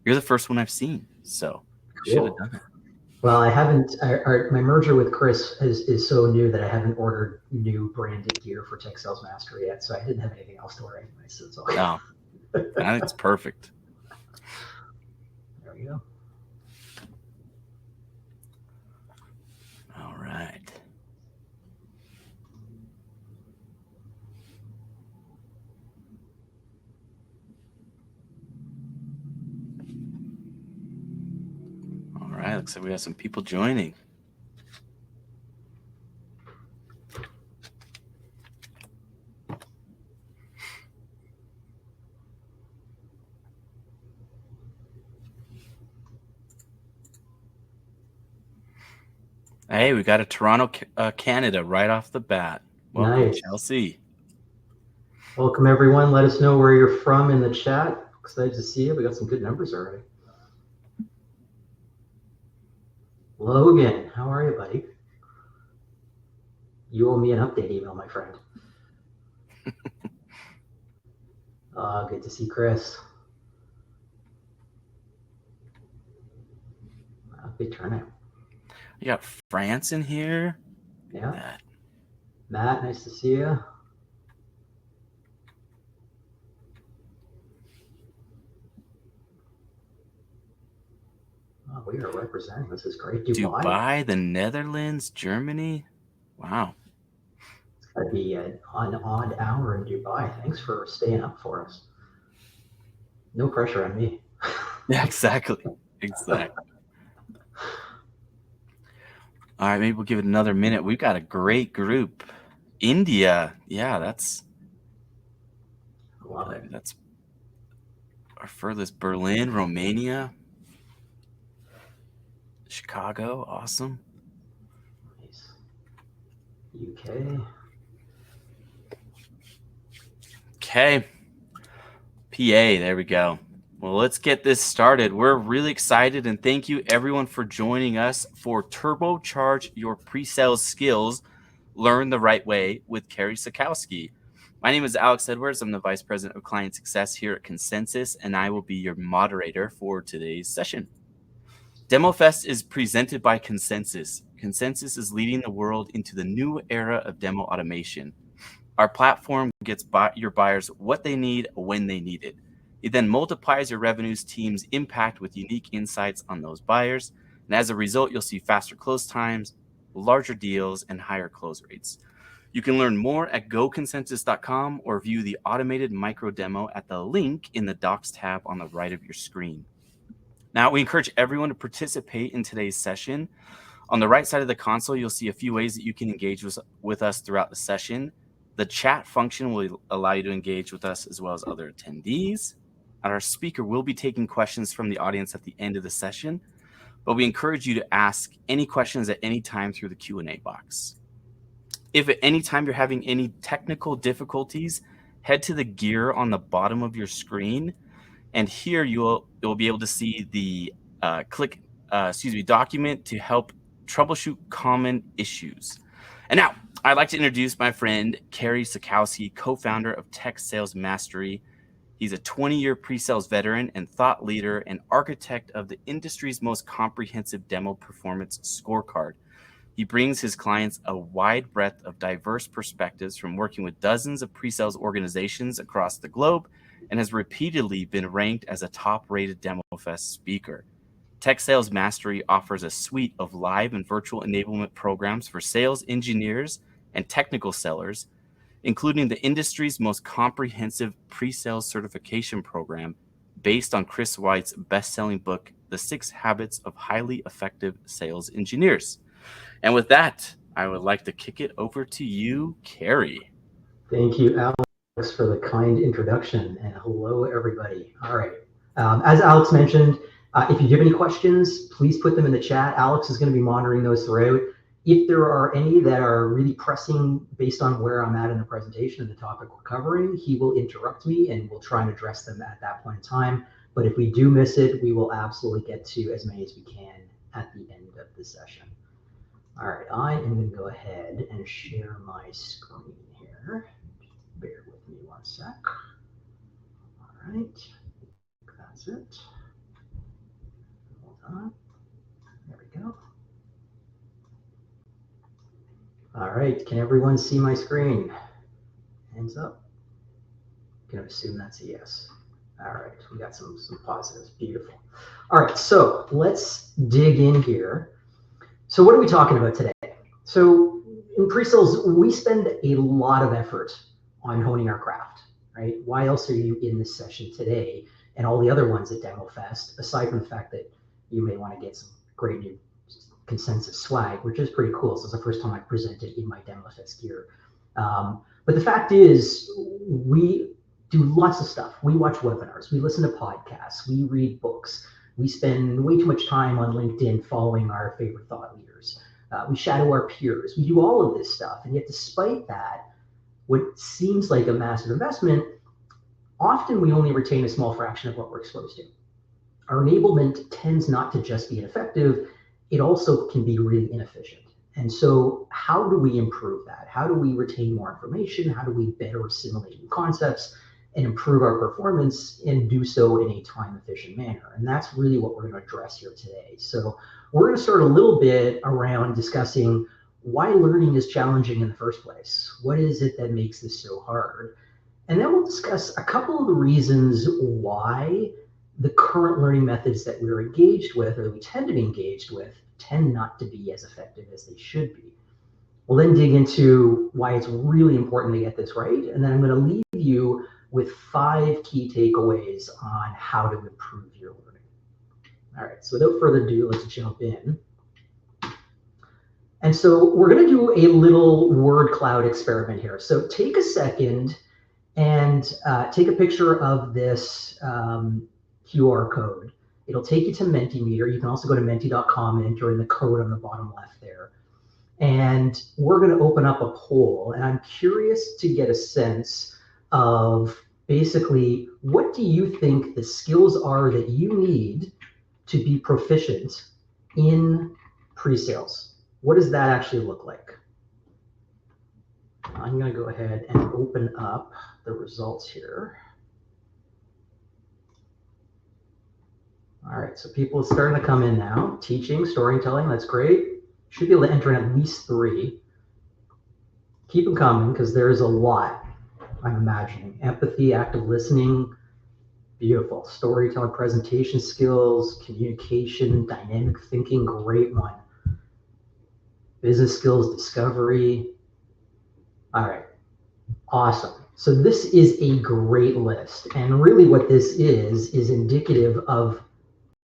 You're the first one I've seen, so you should have Cool. done it. Well, I haven't. My merger with Chris is so new that I haven't ordered new branded gear for Tech Sales Mastery yet, so I didn't have anything else to wear anyway. So it's all Oh, I think it's perfect. there we go. All right. All right. Looks like we have some people joining. Hey, we got a Toronto, Canada right off the bat. Welcome, Nice. Chelsea. Welcome everyone. Let us know where you're from in the chat. Excited to see you. We got some good numbers already. Logan, how are you, buddy? You owe me an update email, my friend. Good to see Chris. Big turnout. You got France in here. Look Yeah. at that. Matt, nice to see you. Oh, we are representing. This is great. Dubai. Dubai, the Netherlands, Germany. Wow. It's got to be an odd hour in Dubai. Thanks for staying up for us. No pressure on me. Yeah, exactly. Exactly. All right, maybe we'll give it another minute. We've got a great group. India. Yeah, that's Love it. that's our furthest. Berlin, Romania, Chicago. Awesome. Nice. UK. Okay. PA, there we go. Well, let's get this started. We're really excited, and thank you everyone for joining us for Turbocharge Your Pre-Sales Skills, Learn the Right Way with Carrie Sikowski. My name is Alex Edwards. I'm the Vice President of Client Success here at Consensus, and I will be your moderator for today's session. DemoFest is presented by Consensus. Consensus is leading the world into the new era of demo automation. Our platform gets your buyers what they need when they need it. It then multiplies your revenues team's impact with unique insights on those buyers. And as a result, you'll see faster close times, larger deals, and higher close rates. You can learn more at goconsensus.com or view the automated micro demo at the link in the Docs tab on the right of your screen. Now, we encourage everyone to participate in today's session. On the right side of the console, you'll see a few ways that you can engage with us throughout the session. The chat function will allow you to engage with us as well as other attendees. And our speaker will be taking questions from the audience at the end of the session, but we encourage you to ask any questions at any time through the Q&A box. If at any time you're having any technical difficulties, head to the gear on the bottom of your screen, and here you'll be able to see the document to help troubleshoot common issues. And now I'd like to introduce my friend Carrie Sikowski, co-founder of Tech Sales Mastery. He's a 20-year pre-sales veteran and thought leader and architect of the industry's most comprehensive demo performance scorecard. He brings his clients a wide breadth of diverse perspectives from working with dozens of pre-sales organizations across the globe, and has repeatedly been ranked as a top-rated DemoFest speaker. Tech Sales Mastery offers a suite of live and virtual enablement programs for sales engineers and technical sellers, including the industry's most comprehensive pre-sales certification program based on Chris White's best-selling book, The 6 Habits of Highly Effective Sales Engineers. And with that, I would like to kick it over to you, Carrie. Thank you, Alex, for the kind introduction. And hello, everybody. All right. As Alex mentioned, if you have any questions, please put them in the chat. Alex is going to be monitoring those throughout. If there are any that are really pressing based on where I'm at in the presentation and the topic we're covering, he will interrupt me and we'll try and address them at that point in time. But if we do miss it, we will absolutely get to as many as we can at the end of the session. All right, I am going to go ahead and share my screen here. Bear with me one sec. All right, that's it. on. There we go. All right, can everyone see my screen? Hands up. I'm going to assume that's a yes. All right, we got some positives. Beautiful. All right, so let's dig in here. So what are we talking about today? So in pre-sales, we spend a lot of effort on honing our craft, right? Why else are you in this session today and all the other ones at Demo Fest, aside from the fact that you may want to get some great new consensus swag, which is pretty cool. So it's the first time I presented in my Demo Fest gear. But the fact is, we do lots of stuff. We watch webinars, we listen to podcasts, we read books, we spend way too much time on LinkedIn following our favorite thought leaders. We shadow our peers. We do all of this stuff. And yet despite that, what seems like a massive investment, often we only retain a small fraction of what we're exposed to. Our enablement tends not to just be ineffective, it also can be really inefficient. And so how do we improve that? How do we retain more information? How do we better assimilate new concepts and improve our performance and do so in a time-efficient manner? And that's really what we're going to address here today. So we're going to start a little bit around discussing why learning is challenging in the first place. What is it that makes this so hard? And then we'll discuss a couple of the reasons why the current learning methods that we're engaged with, or that we tend to be engaged with, tend not to be as effective as they should be. We'll then dig into why it's really important to get this right. And then I'm going to leave you with 5 key takeaways on how to improve your learning. All right, so without further ado, let's jump in. And so we're going to do a little word cloud experiment here. So take a second and take a picture of this QR code. It'll take you to Mentimeter. You can also go to menti.com and enter in the code on the bottom left there. And we're going to open up a poll. And I'm curious to get a sense of basically, what do you think the skills are that you need to be proficient in pre-sales? What does that actually look like? I'm going to go ahead and open up the results here. All right, so people are starting to come in now. Teaching, storytelling, that's great. Should be able to enter in at least 3. Keep them coming because there's a lot, I'm imagining. Empathy, active listening, beautiful. Storytelling, presentation skills, communication, dynamic thinking, great one. Business skills, discovery. All right, awesome. So this is a great list. And really what this is indicative of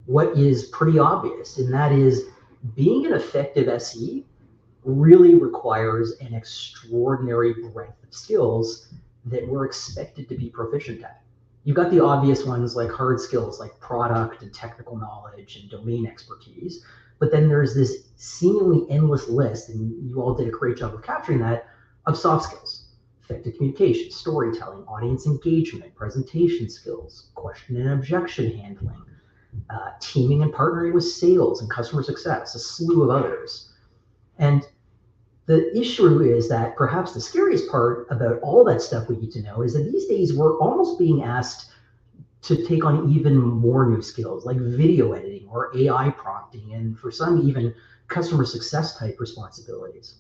what is pretty obvious, and that is being an effective SE really requires an extraordinary breadth of skills that we're expected to be proficient at. You've got the obvious ones like hard skills, like product and technical knowledge and domain expertise, but then there's this seemingly endless list, and you all did a great job of capturing that, of soft skills. Effective communication, storytelling, audience engagement, presentation skills, question and objection handling, teaming and partnering with sales and customer success, a slew of others. And the issue is that perhaps the scariest part about all that stuff we need to know is that these days we're almost being asked to take on even more new skills like video editing or AI prompting, and for some even customer success type responsibilities.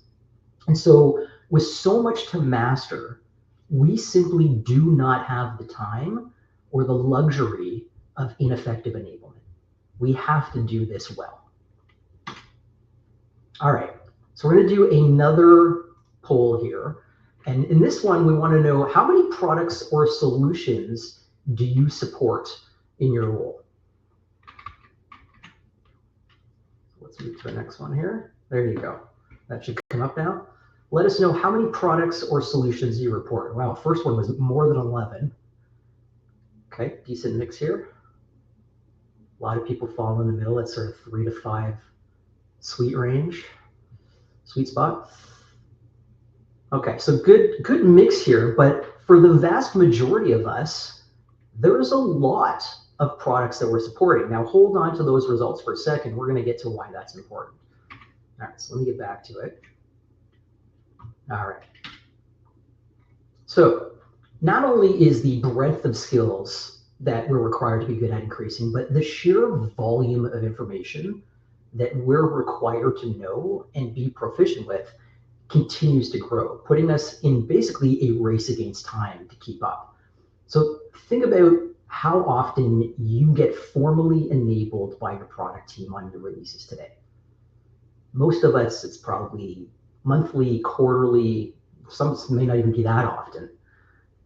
And so with so much to master, we simply do not have the time or the luxury of ineffective enablement. We have to do this well. All right, so we're going to do another poll here. And in this one, we want to know how many products or solutions do you support in your role? Let's move to the next one here. There you go. That should come up now. Let us know how many products or solutions you report. Wow, first one was more than 11. Okay, decent mix here. A lot of people fall in the middle. That's sort of 3 to 5 sweet range, sweet spot. Okay, so good mix here, but for the vast majority of us, there's a lot of products that we're supporting. Now hold on to those results for a second. We're going to get to why that's important. All right, so let me get back to it. All right. So not only is the breadth of skills that we're required to be good at increasing, but the sheer volume of information that we're required to know and be proficient with continues to grow, putting us in basically a race against time to keep up. So think about how often you get formally enabled by your product team on your releases today. Most of us, it's probably monthly, quarterly, some may not even be that often.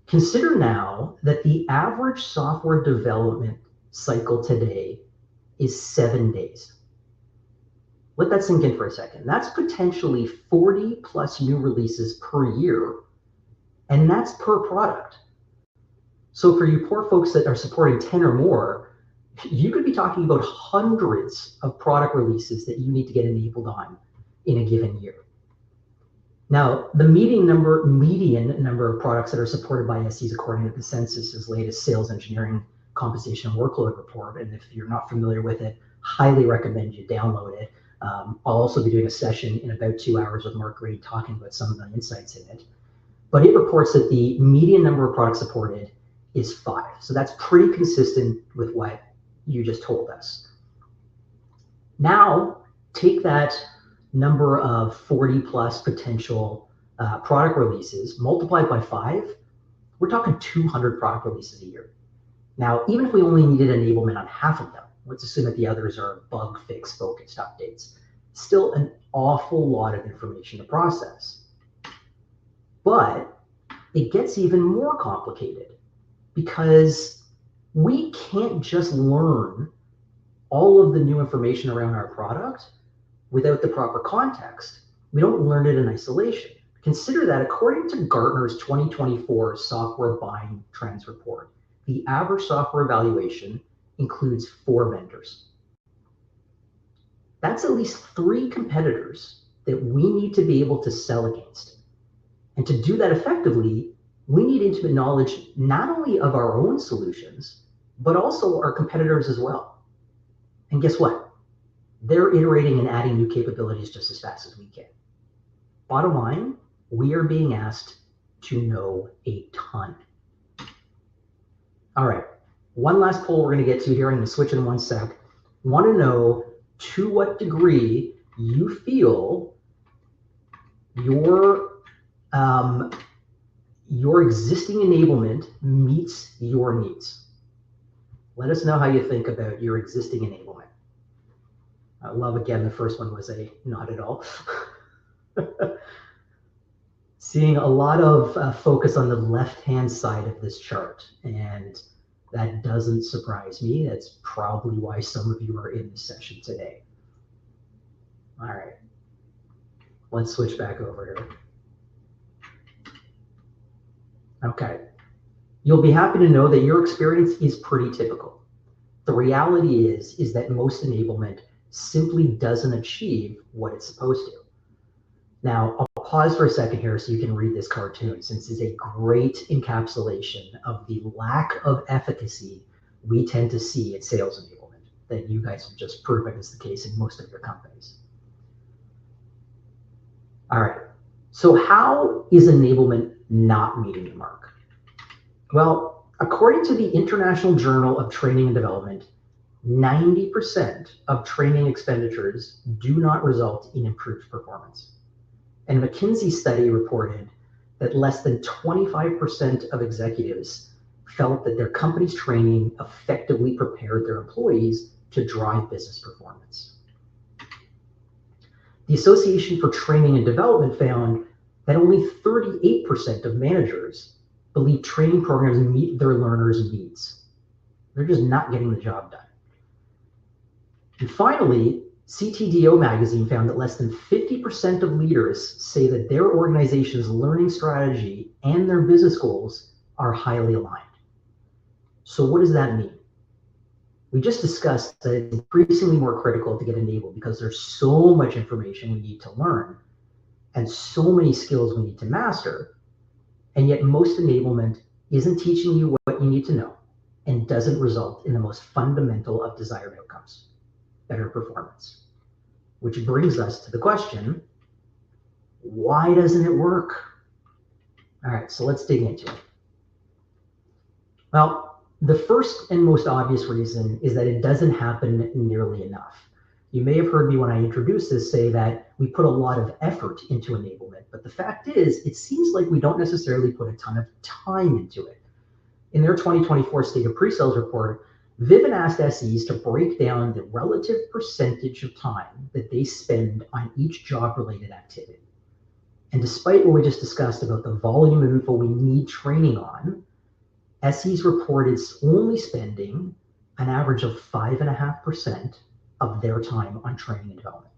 Consider now that the average software development cycle today is 7 days. Let that sink in for a second. That's potentially 40 plus new releases per year, and that's per product. So for you poor folks that are supporting 10 or more, you could be talking about hundreds of product releases that you need to get enabled on in a given year. Now, the median number of products that are supported by SEs according to the census's latest sales engineering composition and workload report, and if you're not familiar with it, highly recommend you download it. I'll also be doing a session in about 2 hours with Mark Reed talking about some of the insights in it. But it reports that the median number of products supported is 5. So that's pretty consistent with what you just told us. Now, take that number of 40 plus potential product releases, multiplied by 5, we're talking 200 product releases a year. Now, even if we only needed enablement on half of them, let's assume that the others are bug fix focused updates, still an awful lot of information to process. But it gets even more complicated because we can't just learn all of the new information around our product without the proper context. We don't learn it in isolation. Consider that according to Gartner's 2024 Software Buying Trends Report, the average software evaluation includes 4 vendors. That's at least 3 competitors that we need to be able to sell against. And to do that effectively, we need intimate knowledge not only of our own solutions, but also our competitors as well. And guess what? They're iterating and adding new capabilities just as fast as we can. Bottom line, we are being asked to know a ton. All right, one last poll we're going to get to here. I'm going to switch in 1 sec. Want to know to what degree you feel your existing enablement meets your needs. Let us know how you think about your existing enablement. I love, again, the first one was a not at all. Seeing a lot of focus on the left-hand side of this chart, and that doesn't surprise me. That's probably why some of you are in this session today. All right, let's switch back over here. Okay, you'll be happy to know that your experience is pretty typical. The reality is that most enablement simply doesn't achieve what it's supposed to. Now, I'll pause for a second here so you can read this cartoon, since it's a great encapsulation of the lack of efficacy we tend to see at sales enablement that you guys have just proven is the case in most of your companies. All right, so how is enablement not meeting the mark? Well, according to the International Journal of Training and Development, 90% of training expenditures do not result in improved performance. And McKinsey's study reported that less than 25% of executives felt that their company's training effectively prepared their employees to drive business performance. The Association for Training and Development found that only 38% of managers believe training programs meet their learners' needs. They're just not getting the job done. And finally, CTDO magazine found that less than 50% of leaders say that their organization's learning strategy and their business goals are highly aligned. So what does that mean? We just discussed that it's increasingly more critical to get enabled because there's so much information we need to learn and so many skills we need to master. And yet most enablement isn't teaching you what you need to know and doesn't result in the most fundamental of desired outcomes, better performance. Which brings us to the question, why doesn't it work? All right, so let's dig into it. Well, The first and most obvious reason is that it doesn't happen nearly enough. You may have heard me when I introduced this say that we put a lot of effort into enablement, but the fact is, it seems like we don't necessarily put a ton of time into it. In their 2024 State of Pre-Sales report, Vivint asked SEs to break down the relative percentage of time that they spend on each job-related activity. And despite what we just discussed about the volume of info we need training on, SEs reported only spending an average of 5.5% of their time on training and development.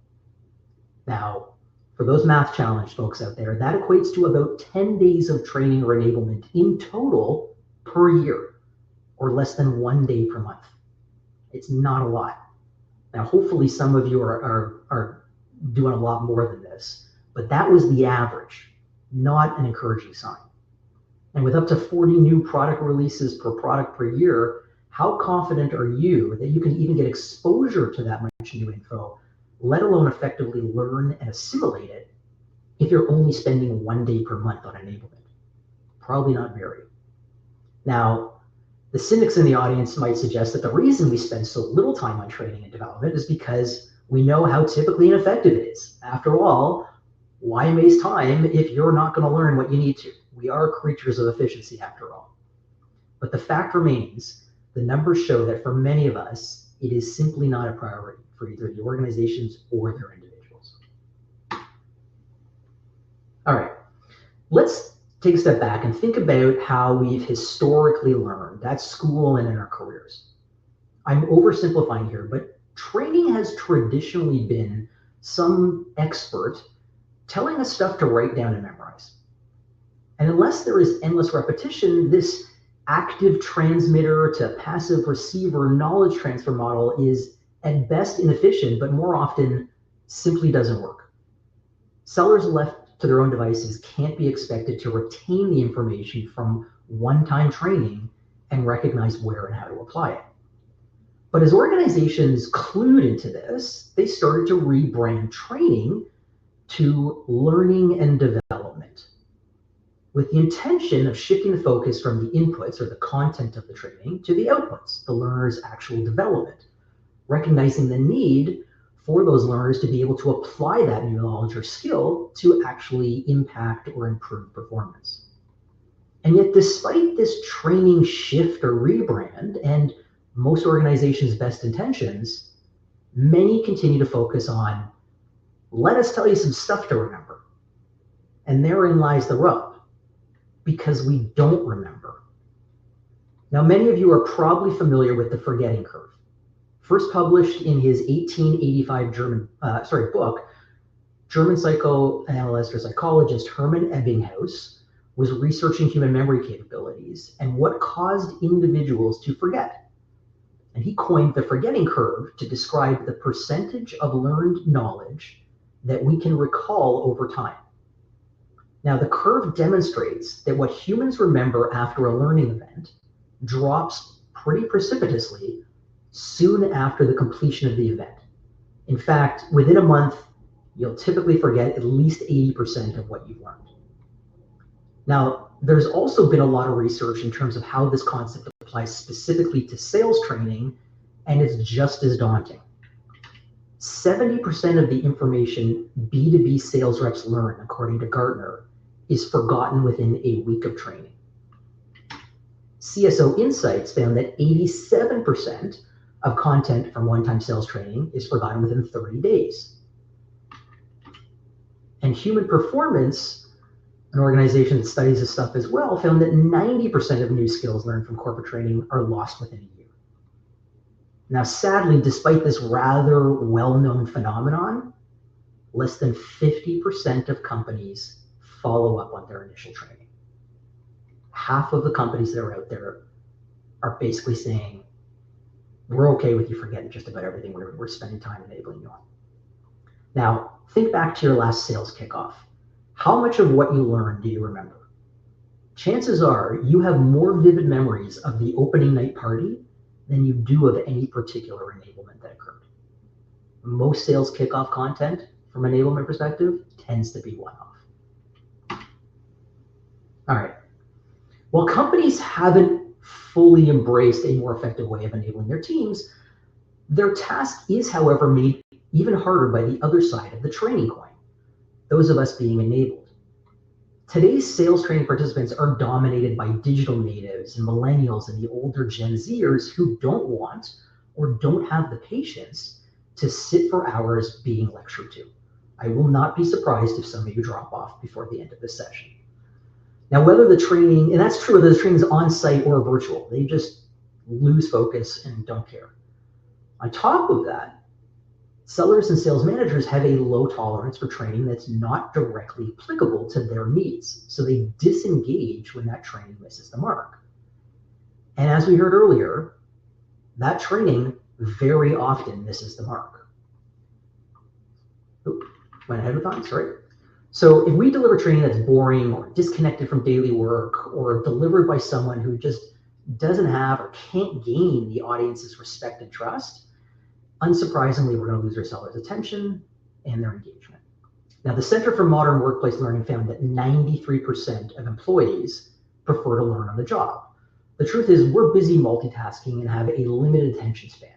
Now, for those math challenged folks out there, that equates to about 10 days of training or enablement in total per year, or less than 1 day per month. It's not a lot. Now, hopefully some of you are doing a lot more than this, but that was the average, not an encouraging sign. And with up to 40 new product releases per product per year, how confident are you that you can even get exposure to that much new info, let alone effectively learn and assimilate it, if you're only spending 1 day per month on enablement? Probably not very. Now, the cynics in the audience might suggest that the reason we spend so little time on training and development is because we know how typically ineffective it is. After all, why waste time if you're not going to learn what you need to? We are creatures of efficiency after all. But the fact remains, the numbers show that for many of us, it is simply not a priority for either the organizations or their individuals. All right, let's take a step back and think about how we've historically learned at school and in our careers. I'm oversimplifying here, but training has traditionally been some expert telling us stuff to write down and memorize. And unless there is endless repetition, this active transmitter to passive receiver knowledge transfer model is at best inefficient, but more often simply doesn't work. Sellers left to their own devices can't be expected to retain the information from one-time training and recognize where and how to apply it. But as organizations clued into this, they started to rebrand training to learning and development, with the intention of shifting the focus from the inputs or the content of the training to the outputs, the learner's actual development, recognizing the need for those learners to be able to apply that new knowledge or skill to actually impact or improve performance. And yet, despite this training shift or rebrand and most organizations' best intentions, many continue to focus on, let us tell you some stuff to remember. And therein lies the rub, because we don't remember. Now, many of you are probably familiar with the forgetting curve. First published in his 1885 book, German psychoanalyst or psychologist Hermann Ebbinghaus was researching human memory capabilities and what caused individuals to forget. And he coined the forgetting curve to describe the percentage of learned knowledge that we can recall over time. Now, the curve demonstrates that what humans remember after a learning event drops pretty precipitously soon after the completion of the event. In fact, within a month, you'll typically forget at least 80% of what you've learned. Now, there's also been a lot of research in terms of how this concept applies specifically to sales training, and it's just as daunting. 70% of the information B2B sales reps learn, according to Gartner, is forgotten within a week of training. CSO Insights found that 87% of content from one-time sales training is forgotten within 30 days. And Human Performance, an organization that studies this stuff as well, found that 90% of new skills learned from corporate training are lost within a year. Now, sadly, despite this rather well-known phenomenon, less than 50% of companies follow up on their initial training. Half of the companies that are out there are basically saying, we're okay with you forgetting just about everything we're spending time enabling you on. Now, think back to your last sales kickoff. How much of what you learned do you remember? Chances are you have more vivid memories of the opening night party than you do of any particular enablement that occurred. Most sales kickoff content, from an enablement perspective, tends to be one-off. All right. While companies haven't fully embraced a more effective way of enabling their teams. Their task is, however, made even harder by the other side of the training coin, those of us being enabled. Today's sales training participants are dominated by digital natives and millennials and the older Gen Zers who don't want or don't have the patience to sit for hours being lectured to. I will not be surprised if some of you drop off before the end of this session. Now, whether the training, and that's true whether the training is on-site or virtual, they just lose focus and don't care. On top of that, sellers and sales managers have a low tolerance for training that's not directly applicable to their needs, so they disengage when that training misses the mark. And as we heard earlier, that training very often misses the mark. Oop, went ahead of time, sorry. So if we deliver training that's boring or disconnected from daily work or delivered by someone who just doesn't have or can't gain the audience's respect and trust, unsurprisingly, we're going to lose our sellers' attention and their engagement. Now, the Center for Modern Workplace Learning found that 93% of employees prefer to learn on the job. The truth is, we're busy multitasking and have a limited attention span.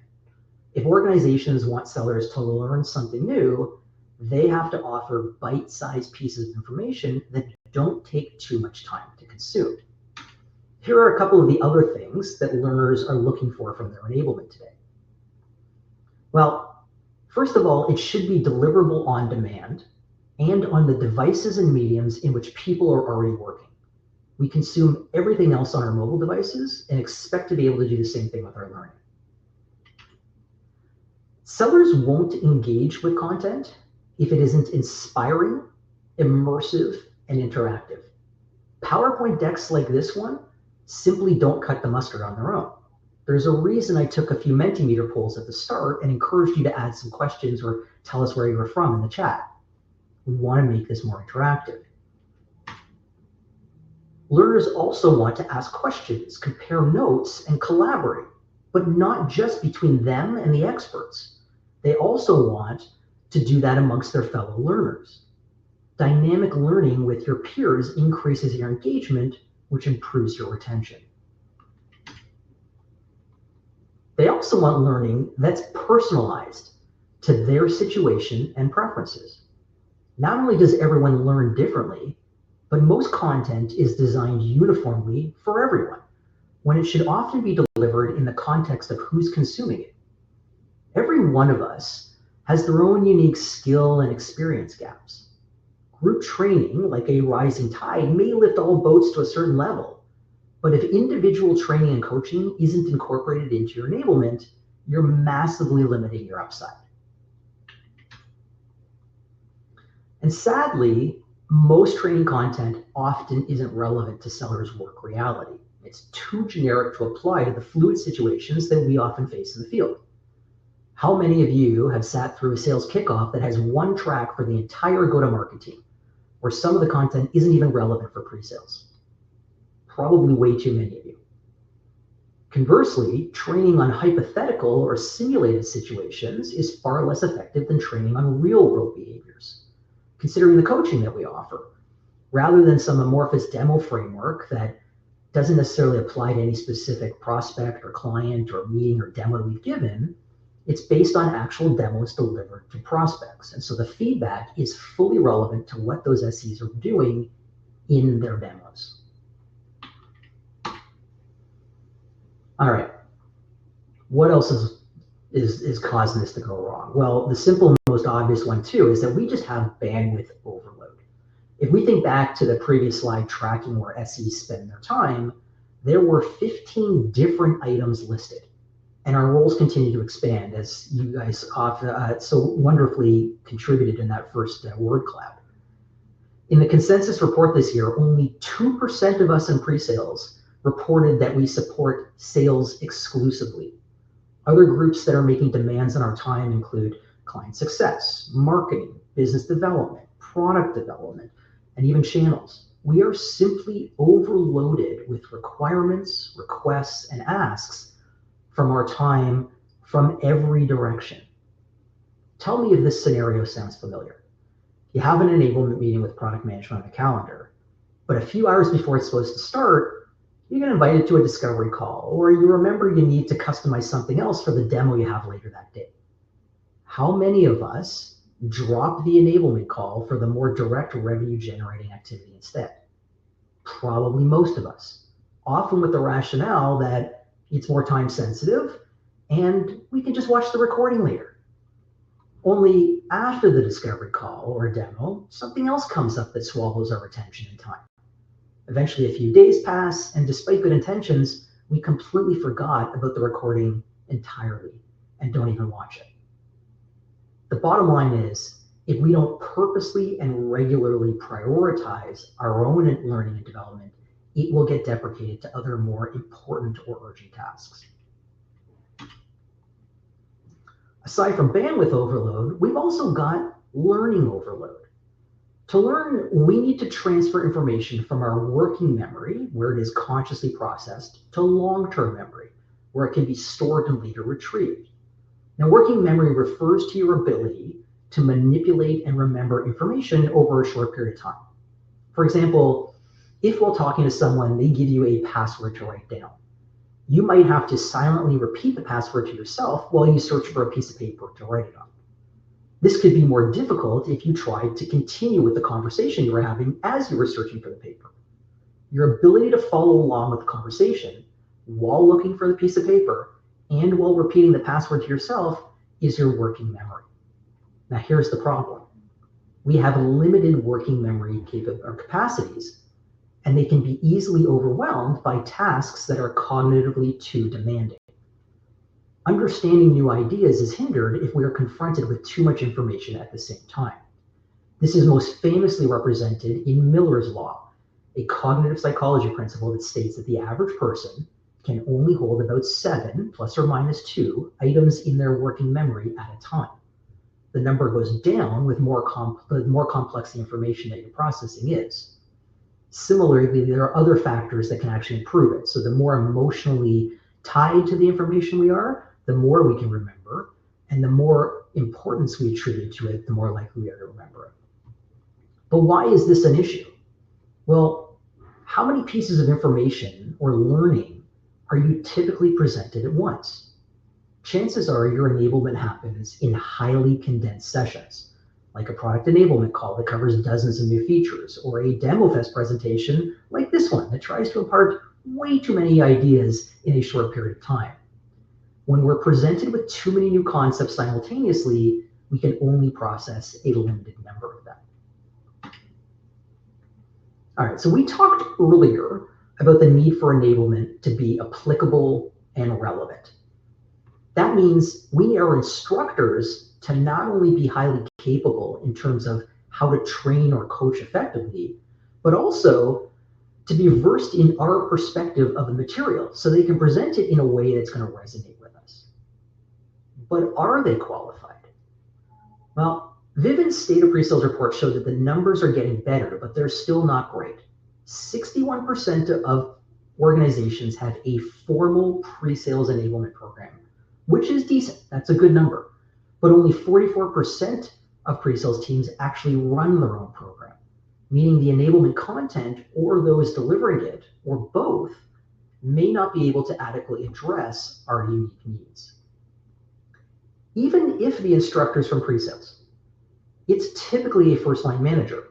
If organizations want sellers to learn something new, they have to offer bite-sized pieces of information that don't take too much time to consume. Here are a couple of the other things that learners are looking for from their enablement today. Well, first of all, it should be deliverable on demand and on the devices and mediums in which people are already working. We consume everything else on our mobile devices and expect to be able to do the same thing with our learning. Sellers won't engage with content if it isn't inspiring, immersive, and interactive. PowerPoint decks like this one simply don't cut the mustard on their own. There's a reason I took a few Mentimeter polls at the start and encouraged you to add some questions or tell us where you were from in the chat. We want to make this more interactive. Learners also want to ask questions, compare notes, and collaborate, but not just between them and the experts. They also want to do that amongst their fellow learners. Dynamic learning with your peers increases your engagement, which improves your retention. They also want learning that's personalized to their situation and preferences. Not only does everyone learn differently, but most content is designed uniformly for everyone, when it should often be delivered in the context of who's consuming it. Every one of us has their own unique skill and experience gaps. Group training, like a rising tide, may lift all boats to a certain level, but if individual training and coaching isn't incorporated into your enablement, you're massively limiting your upside. And sadly, most training content often isn't relevant to sellers' work reality. It's too generic to apply to the fluid situations that we often face in the field. How many of you have sat through a sales kickoff that has one track for the entire go-to-market team, where some of the content isn't even relevant for pre-sales? Probably way too many of you. Conversely, training on hypothetical or simulated situations is far less effective than training on real-world behaviors. Considering the coaching that we offer, rather than some amorphous demo framework that doesn't necessarily apply to any specific prospect or client or meeting or demo we've given, it's based on actual demos delivered to prospects. And so the feedback is fully relevant to what those SEs are doing in their demos. All right, what else is causing this to go wrong? Well, the simple and most obvious one too is that we just have bandwidth overload. If we think back to the previous slide tracking where SEs spend their time, there were 15 different items listed, and our roles continue to expand as you guys so wonderfully contributed in that first word cloud. In the consensus report this year, only 2% of us in pre-sales reported that we support sales exclusively. Other groups that are making demands on our time include client success, marketing, business development, product development, and even channels. We are simply overloaded with requirements, requests, and asks from our time from every direction. Tell me if this scenario sounds familiar. You have an enablement meeting with product management on the calendar, but a few hours before it's supposed to start, You get invited to a discovery call, or you remember you need to customize something else for the demo you have later that day. How many of us drop the enablement call for the more direct revenue generating activity instead? Probably most of us, often with the rationale that it's more time sensitive and we can just watch the recording later. Only after the discovery call or demo, something else comes up that swallows our attention and time. Eventually, a few days pass, and despite good intentions, we completely forgot about the recording entirely and don't even watch it. The bottom line is, if we don't purposely and regularly prioritize our own learning and development, it will get deprecated to other more important or urgent tasks. Aside from bandwidth overload, we've also got learning overload. To learn, we need to transfer information from our working memory, where it is consciously processed, to long-term memory, where it can be stored and later retrieved. Now, working memory refers to your ability to manipulate and remember information over a short period of time. For example, if while talking to someone, they give you a password to write down, you might have to silently repeat the password to yourself while you search for a piece of paper to write it on. This could be more difficult if you tried to continue with the conversation you were having as you were searching for the paper. Your ability to follow along with the conversation while looking for the piece of paper and while repeating the password to yourself is your working memory. Now here's the problem. We have limited working memory capacities, and they can be easily overwhelmed by tasks that are cognitively too demanding. Understanding new ideas is hindered if we are confronted with too much information at the same time. This is most famously represented in Miller's Law, a cognitive psychology principle that states that the average person can only hold about 7 plus or minus 2 items in their working memory at a time. The number goes down with the more complex the information that you're processing is. Similarly, there are other factors that can actually improve it. So the more emotionally tied to the information we are, the more we can remember, and the more importance we attribute to it, the more likely we are to remember it. But why is this an issue? Well, how many pieces of information or learning are you typically presented at once? Chances are your enablement happens in highly condensed sessions, like a product enablement call that covers dozens of new features, or a demo fest presentation like this one that tries to impart way too many ideas in a short period of time. When we're presented with too many new concepts simultaneously, we can only process a limited number of them. All right, so we talked earlier about the need for enablement to be applicable and relevant. That means we need our instructors to not only be highly capable in terms of how to train or coach effectively, but also to be versed in our perspective of the material so they can present it in a way that's going to resonate with us. But are they qualified? Well, Vivin's State of Pre-Sales report showed that the numbers are getting better, but they're still not great. 61% of organizations have a formal pre-sales enablement program, which is decent. That's a good number. But only 44% of pre-sales teams actually run their own program, meaning the enablement content or those delivering it, or both, may not be able to adequately address our unique needs. Even if the instructor's from pre-sales, it's typically a first-line manager.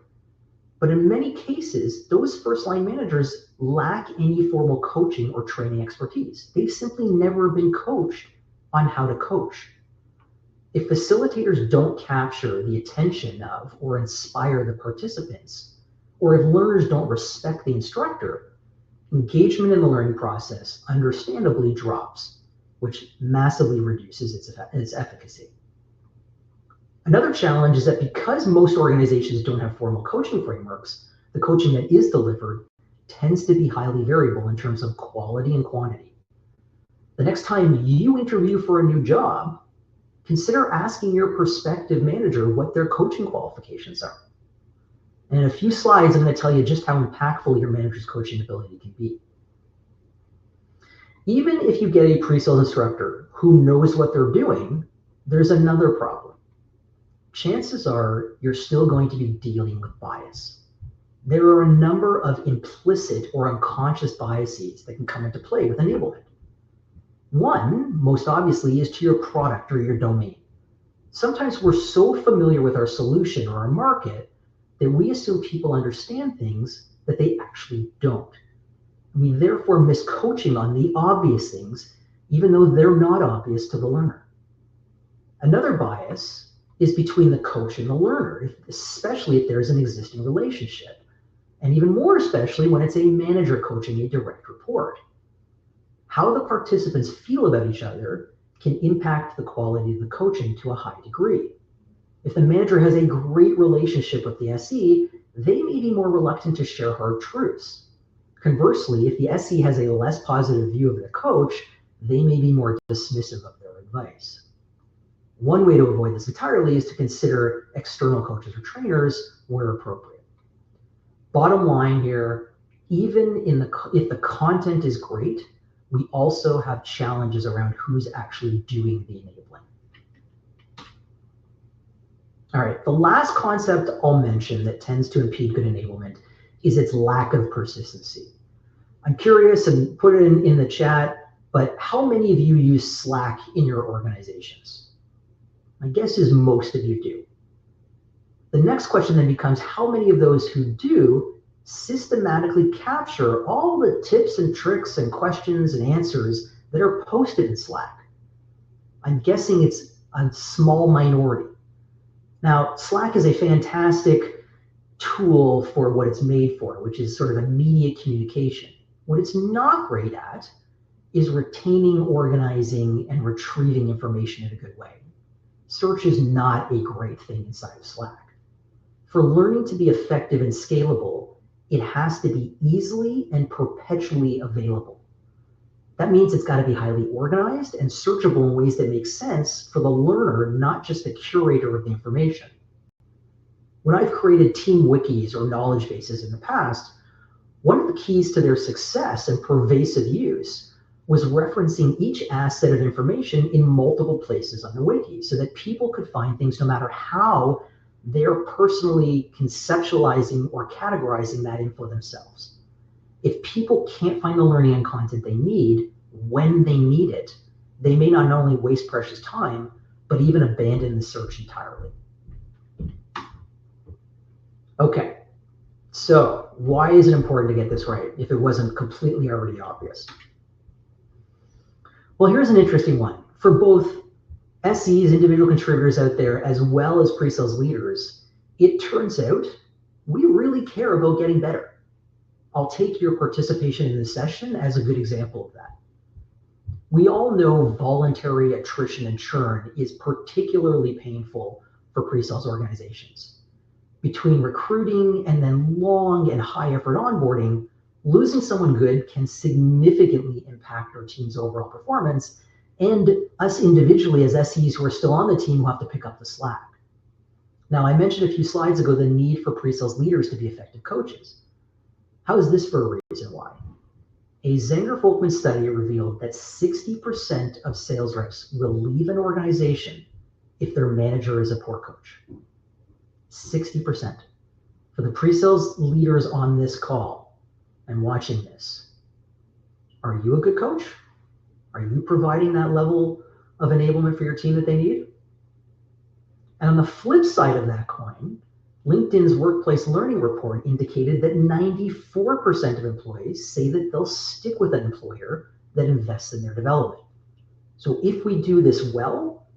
But in many cases, those first-line managers lack any formal coaching or training expertise. They've simply never been coached on how to coach. If facilitators don't capture the attention of or inspire the participants, or if learners don't respect the instructor, engagement in the learning process understandably drops, which massively reduces its efficacy. Another challenge is that because most organizations don't have formal coaching frameworks, the coaching that is delivered tends to be highly variable in terms of quality and quantity. The next time you interview for a new job, consider asking your prospective manager what their coaching qualifications are. And in a few slides, I'm going to tell you just how impactful your manager's coaching ability can be. Even if you get a pre-sales instructor who knows what they're doing, there's another problem. Chances are you're still going to be dealing with bias. There are a number of implicit or unconscious biases that can come into play with enablement. One, most obviously, is to your product or your domain. Sometimes we're so familiar with our solution or our market that we assume people understand things that they actually don't. We therefore miss coaching on the obvious things, even though they're not obvious to the learner. Another bias is between the coach and the learner, especially if there's an existing relationship, and even more especially when it's a manager coaching a direct report. How the participants feel about each other can impact the quality of the coaching to a high degree. If the manager has a great relationship with the SE, they may be more reluctant to share hard truths. Conversely, if the SE has a less positive view of the coach, they may be more dismissive of their advice. One way to avoid this entirely is to consider external coaches or trainers where appropriate. Bottom line here, even if the content is great, we also have challenges around who's actually doing the enabling. All right, the last concept I'll mention that tends to impede good enablement is its lack of persistency. I'm curious, and put it in the chat, but how many of you use Slack in your organizations? My guess is most of you do. The next question then becomes, how many of those who do systematically capture all the tips and tricks and questions and answers that are posted in Slack? I'm guessing it's a small minority. Now, Slack is a fantastic tool for what it's made for, which is sort of immediate communication. What it's not great at is retaining, organizing, and retrieving information in a good way. Search is not a great thing inside of Slack. For learning to be effective and scalable, it has to be easily and perpetually available. That means it's got to be highly organized and searchable in ways that make sense for the learner, not just the curator of the information. When I've created team wikis or knowledge bases in the past, one of the keys to their success and pervasive use was referencing each asset of information in multiple places on the wiki so that people could find things no matter how they're personally conceptualizing or categorizing that info themselves. If people can't find the learning and content they need when they need it, they may not only waste precious time, but even abandon the search entirely. Okay, so why is it important to get this right if it wasn't completely already obvious? Well, here's an interesting one. For both SEs, individual contributors out there, as well as pre-sales leaders, it turns out we really care about getting better. I'll take your participation in this session as a good example of that. We all know voluntary attrition and churn is particularly painful for pre-sales organizations. Between recruiting and then long and high effort onboarding, losing someone good can significantly impact our team's overall performance and us individually as SEs who are still on the team who have to pick up the slack. Now, I mentioned a few slides ago the need for pre-sales leaders to be effective coaches. How is this for a reason why? A Zenger-Folkman study revealed that 60% of sales reps will leave an organization if their manager is a poor coach. 60%. For the pre-sales leaders on this call and watching this, are you a good coach? Are you providing that level of enablement for your team that they need? And on the flip side of that coin, LinkedIn's workplace learning report indicated that 94% of employees say that they'll stick with an employer that invests in their development. So if we do this well,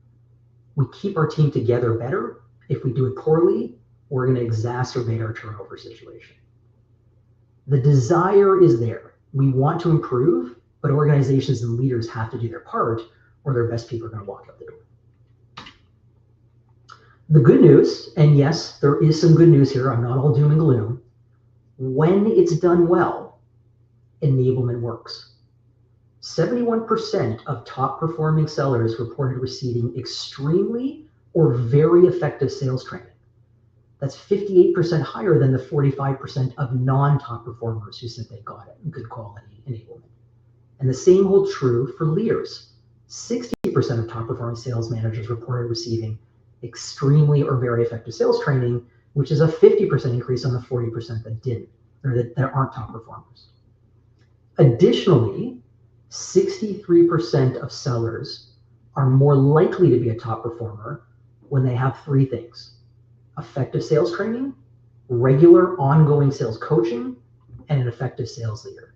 we keep our team together better. If we do it poorly, we're going to exacerbate our turnover situation. The desire is there. We want to improve, but organizations and leaders have to do their part or their best people are going to walk out the door. The good news, and yes, there is some good news here, I'm not all doom and gloom, when it's done well, enablement works. 71% of top performing sellers reported receiving extremely or very effective sales training. That's 58% higher than the 45% of non-top performers who said they got it, good quality enablement. And the same holds true for leaders. 60% of top performing sales managers reported receiving extremely or very effective sales training, which is a 50% increase on the 40% that didn't, or that aren't top performers. Additionally, 63% of sellers are more likely to be a top performer when they have three things: effective sales training, regular ongoing sales coaching, and an effective sales leader.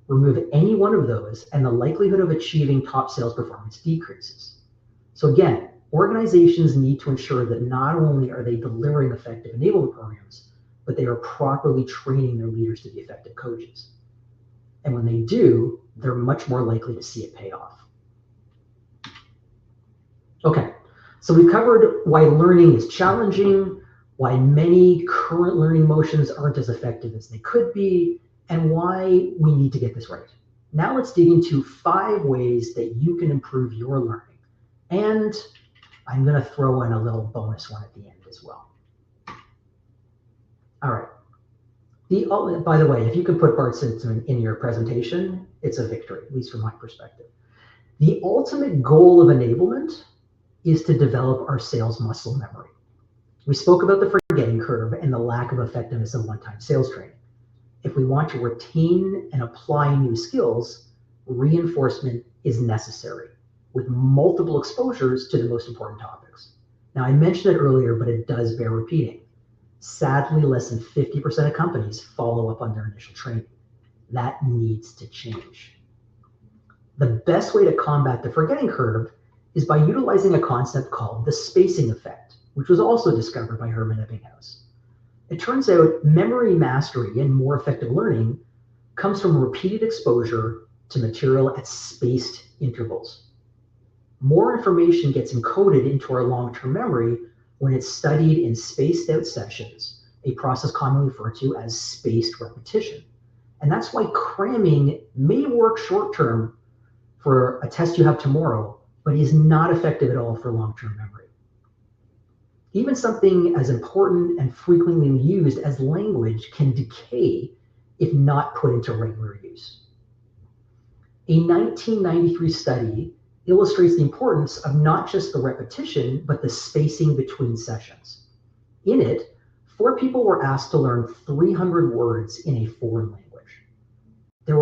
Remove any one of those and the likelihood of achieving top sales performance decreases. So again, organizations need to ensure that not only are they delivering effective enablement programs, but they are properly training their leaders to be effective coaches. And when they do, they're much more likely to see it pay off. Okay, so we've covered why learning is challenging, why many current learning motions aren't as effective as they could be, and why we need to get this right. Now let's dig into 5 ways that you can improve your learning. And I'm going to throw in a little bonus one at the end as well. All right. By the way, if you can put Bart Simpson in your presentation, it's a victory, at least from my perspective. The ultimate goal of enablement is to develop our sales muscle memory. We spoke about the forgetting curve and the lack of effectiveness of one-time sales training. If we want to retain and apply new skills, reinforcement is necessary with multiple exposures to the most important topics. Now, I mentioned it earlier, but it does bear repeating. Sadly, less than 50% of companies follow up on their initial training. That needs to change. The best way to combat the forgetting curve is by utilizing a concept called the spacing effect, which was also discovered by Herman Ebbinghaus. It turns out memory mastery and more effective learning comes from repeated exposure to material at spaced intervals. More information gets encoded into our long-term memory when it's studied in spaced out sessions, a process commonly referred to as spaced repetition. And that's why cramming may work short-term for a test you have tomorrow, but is not effective at all for long-term memory. Even something as important and frequently used as language can decay if not put into regular use. A 1993 study illustrates the importance of not just the repetition, but the spacing between sessions. In it, 4 people were asked to learn 300 words in a foreign language. They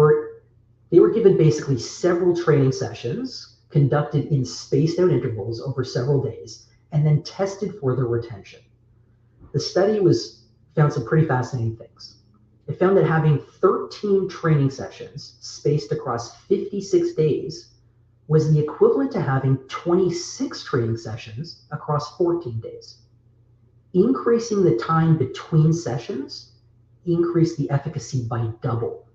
were given basically several training sessions conducted in spaced out intervals over several days, and then tested for their retention. The study found some pretty fascinating things. It found that having 13 training sessions spaced across 56 days was the equivalent to having 26 training sessions across 14 days. Increasing the time between sessions increased the efficacy by double.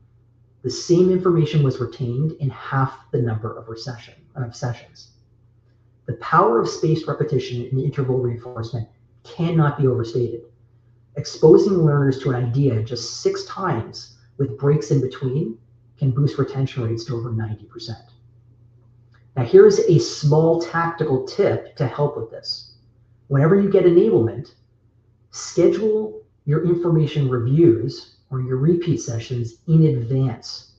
The same information was retained in half the number of sessions. The power of spaced repetition and interval reinforcement cannot be overstated. Exposing learners to an idea just 6 times with breaks in between can boost retention rates to over 90%. Now, here's a small tactical tip to help with this. Whenever you get enablement, schedule your information reviews or your repeat sessions in advance.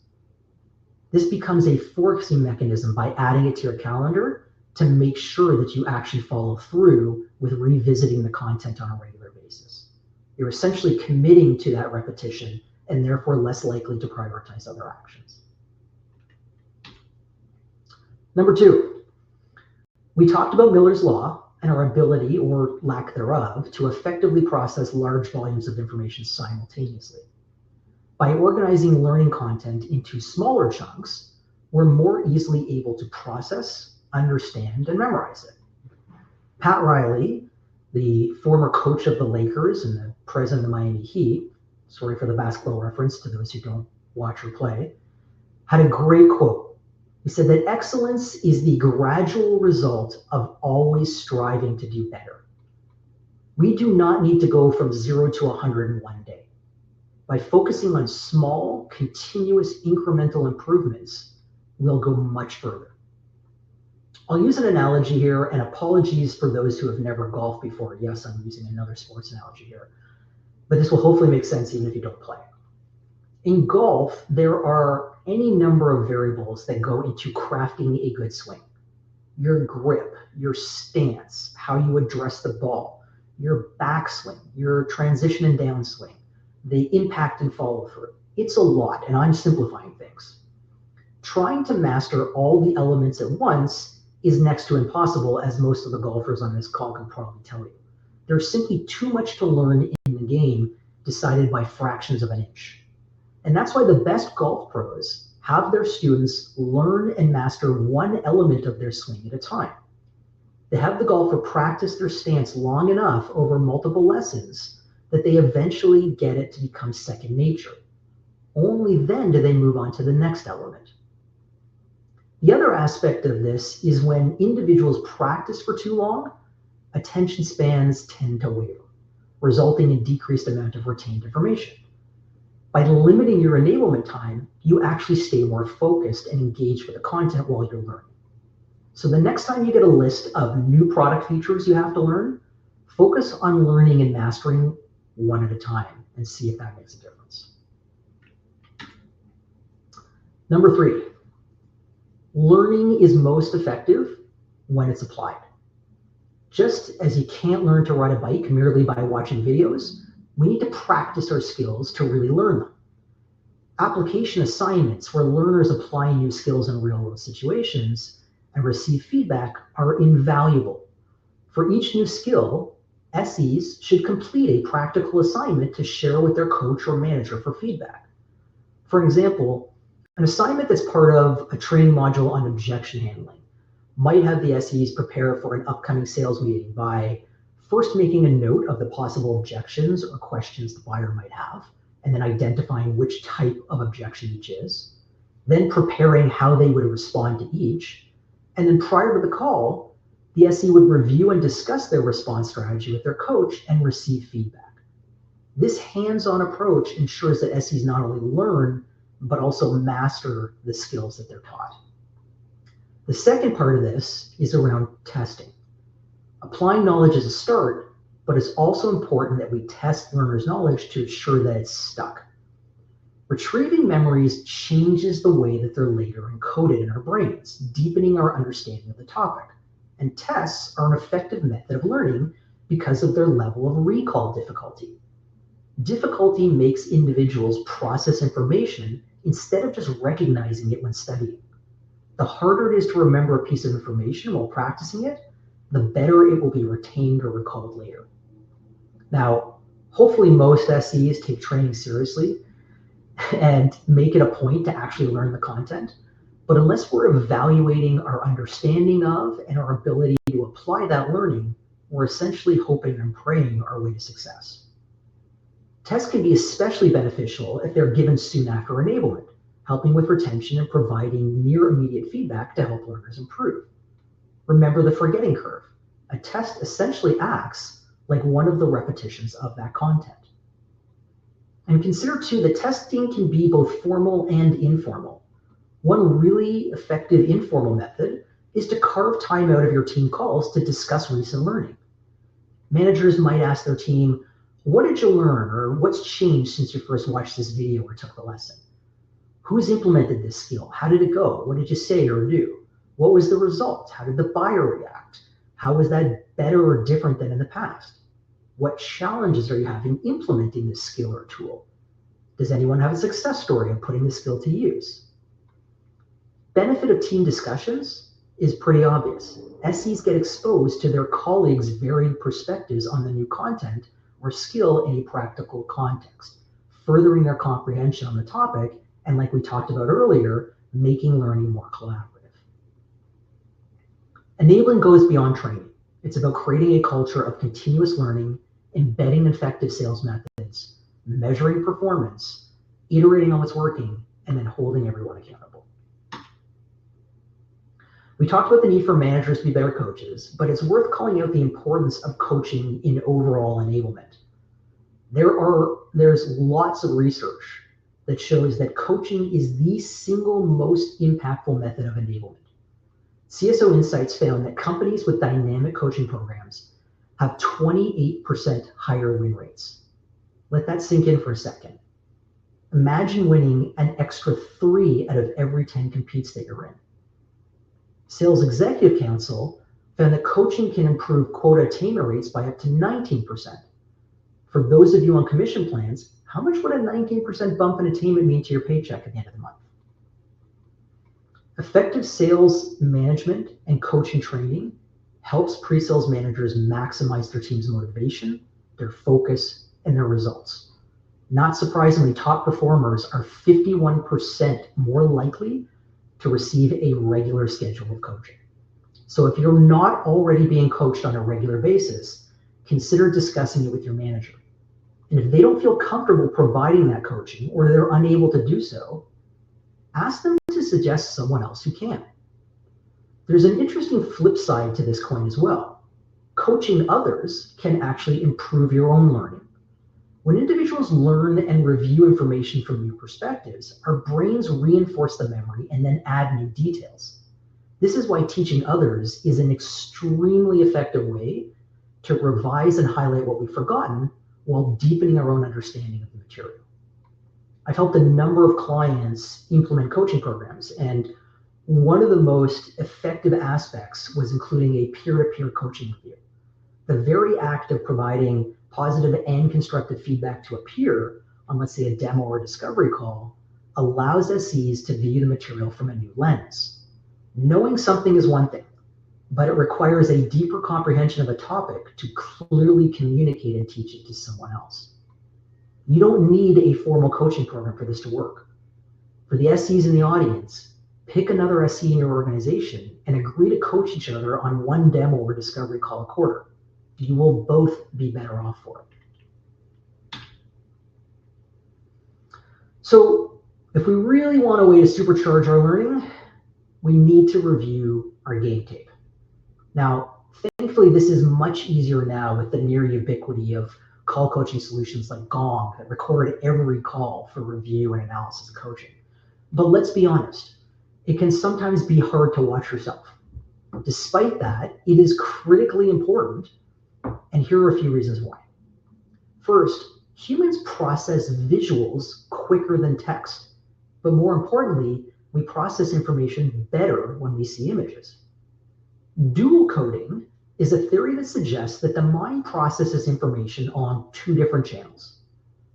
This becomes a forcing mechanism by adding it to your calendar to make sure that you actually follow through with revisiting the content on a regular basis. You're essentially committing to that repetition and therefore less likely to prioritize other actions. Number 2, we talked about Miller's Law and our ability, or lack thereof, to effectively process large volumes of information simultaneously. By organizing learning content into smaller chunks, we're more easily able to process, understand, and memorize it. Pat Riley, the former coach of the Lakers and the president of the Miami Heat, sorry for the basketball reference to those who don't watch or play, had a great quote. He said that excellence is the gradual result of always striving to do better. We do not need to go from 0 to 100 in one day. By focusing on small, continuous, incremental improvements, we'll go much further. I'll use an analogy here, and apologies for those who have never golfed before. Yes, I'm using another sports analogy here, but this will hopefully make sense even if you don't play. In golf, there are any number of variables that go into crafting a good swing. Your grip, your stance, how you address the ball, your backswing, your transition and downswing, the impact and follow through. It's a lot, and I'm simplifying things. Trying to master all the elements at once is next to impossible, as most of the golfers on this call can probably tell you. There's simply too much to learn in the game, decided by fractions of an inch. And that's why the best golf pros have their students learn and master one element of their swing at a time. They have the golfer practice their stance long enough over multiple lessons that they eventually get it to become second nature. Only then do they move on to the next element. The other aspect of this is when individuals practice for too long, attention spans tend to waver, resulting in decreased amount of retained information. By limiting your enablement time, you actually stay more focused and engaged with the content while you're learning. So the next time you get a list of new product features you have to learn, focus on learning and mastering one at a time and see if that makes a difference. Number 3, learning is most effective when it's applied. Just as you can't learn to ride a bike merely by watching videos, we need to practice our skills to really learn them. Application assignments where learners apply new skills in real-world situations and receive feedback are invaluable. For each new skill, SEs should complete a practical assignment to share with their coach or manager for feedback. For example, an assignment that's part of a training module on objection handling might have the SEs prepare for an upcoming sales meeting by first making a note of the possible objections or questions the buyer might have, and then identifying which type of objection each is, then preparing how they would respond to each, and then prior to the call, the SE would review and discuss their response strategy with their coach and receive feedback. This hands-on approach ensures that SEs not only learn, but also master the skills that they're taught. The second part of this is around testing. Applying knowledge is a start, but it's also important that we test learners' knowledge to ensure that it's stuck. Retrieving memories changes the way that they're later encoded in our brains, deepening our understanding of the topic. And tests are an effective method of learning because of their level of recall difficulty. Difficulty makes individuals process information instead of just recognizing it when studying. The harder it is to remember a piece of information while practicing it, the better it will be retained or recalled later. Now, hopefully most SEs take training seriously and make it a point to actually learn the content. But unless we're evaluating our understanding of and our ability to apply that learning, we're essentially hoping and praying our way to success. Tests can be especially beneficial if they're given soon after enablement, helping with retention and providing near immediate feedback to help learners improve. Remember the forgetting curve. A test essentially acts like one of the repetitions of that content. And consider too that testing can be both formal and informal. One really effective informal method is to carve time out of your team calls to discuss recent learning. Managers might ask their team, what did you learn, or what's changed since you first watched this video or took the lesson? Who's implemented this skill? How did it go? What did you say or do? What was the result? How did the buyer react? How was that better or different than in the past? What challenges are you having implementing this skill or tool? Does anyone have a success story of putting the skill to use? Benefit of team discussions is pretty obvious. SEs get exposed to their colleagues' varied perspectives on the new content or skill in a practical context, furthering their comprehension on the topic, and like we talked about earlier, making learning more collaborative. Enabling goes beyond training. It's about creating a culture of continuous learning, embedding effective sales methods, measuring performance, iterating on what's working, and then holding everyone accountable. We talked about the need for managers to be better coaches, but it's worth calling out the importance of coaching in overall enablement. There's lots of research that shows that coaching is the single most impactful method of enablement. CSO Insights found that companies with dynamic coaching programs have 28% higher win rates. Let that sink in for a second. Imagine winning an extra 3 out of every 10 competes that you're in. Sales Executive Council found that coaching can improve quota attainment rates by up to 19%. For those of you on commission plans, how much would a 19% bump in attainment mean to your paycheck at the end of the month? Effective sales management and coaching training helps pre-sales managers maximize their team's motivation, their focus, and their results. Not surprisingly, top performers are 51% more likely to receive a regular schedule of coaching. So if you're not already being coached on a regular basis, consider discussing it with your manager. And if they don't feel comfortable providing that coaching or they're unable to do so, ask them to suggest someone else who can. There's an interesting flip side to this coin as well. Coaching others can actually improve your own learning. When individuals learn and review information from new perspectives, our brains reinforce the memory and then add new details. This is why teaching others is an extremely effective way to revise and highlight what we've forgotten while deepening our own understanding of the material. I've helped a number of clients implement coaching programs, and one of the most effective aspects was including a peer-to-peer coaching review. The very act of providing positive and constructive feedback to a peer on, let's say, a demo or discovery call allows SEs to view the material from a new lens. Knowing something is one thing, but it requires a deeper comprehension of a topic to clearly communicate and teach it to someone else. You don't need a formal coaching program for this to work. For the SEs in the audience, pick another SE in your organization and agree to coach each other on one demo or discovery call a quarter. You will both be better off for it. So if we really want a way to supercharge our learning, we need to review our game tape. Now, thankfully, this is much easier now with the near ubiquity of call coaching solutions like Gong that record every call for review and analysis of coaching. But let's be honest, it can sometimes be hard to watch yourself. Despite that, it is critically important, and here are a few reasons why. First, humans process visuals quicker than text, but more importantly, we process information better when we see images. Dual coding is a theory that suggests that the mind processes information on two different channels: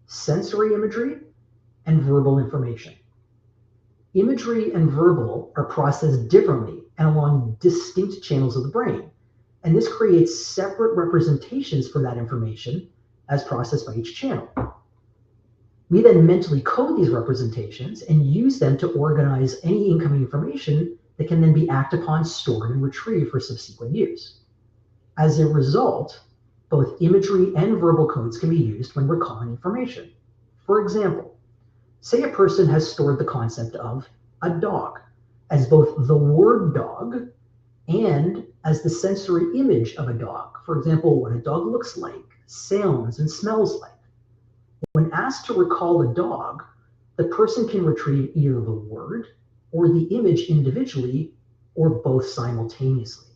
sensory imagery and verbal information. Imagery and verbal are processed differently and along distinct channels of the brain, and this creates separate representations for that information as processed by each channel. We then mentally code these representations and use them to organize any incoming information that can then be acted upon, stored, and retrieved for subsequent use. As a result, both imagery and verbal codes can be used when recalling information. For example, say a person has stored the concept of a dog as both the word dog and as the sensory image of a dog. For example, what a dog looks like, sounds, and smells like. When asked to recall a dog, the person can retrieve either the word or the image individually or both simultaneously.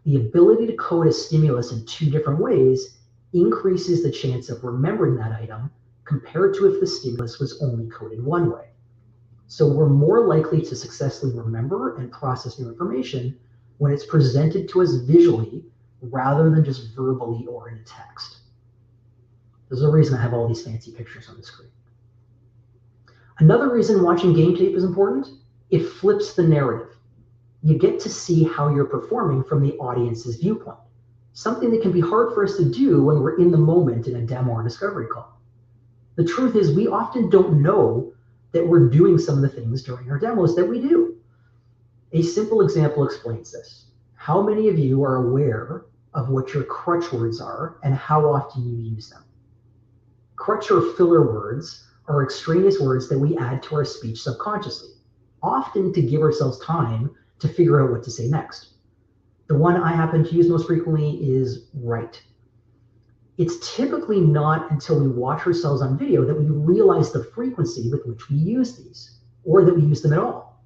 The ability to code a stimulus in two different ways increases the chance of remembering that item compared to if the stimulus was only coded one way. So we're more likely to successfully remember and process new information when it's presented to us visually rather than just verbally or in a text. There's a reason I have all these fancy pictures on the screen. Another reason watching game tape is important: it flips the narrative. You get to see how you're performing from the audience's viewpoint, something that can be hard for us to do when we're in the moment in a demo or discovery call. The truth is, we often don't know that we're doing some of the things during our demos that we do. A simple example explains this. How many of you are aware of what your crutch words are and how often you use them? Crutch or filler words are extraneous words that we add to our speech subconsciously, often to give ourselves time to figure out what to say next. The one I happen to use most frequently is right. It's typically not until we watch ourselves on video that we realize the frequency with which we use these, or that we use them at all.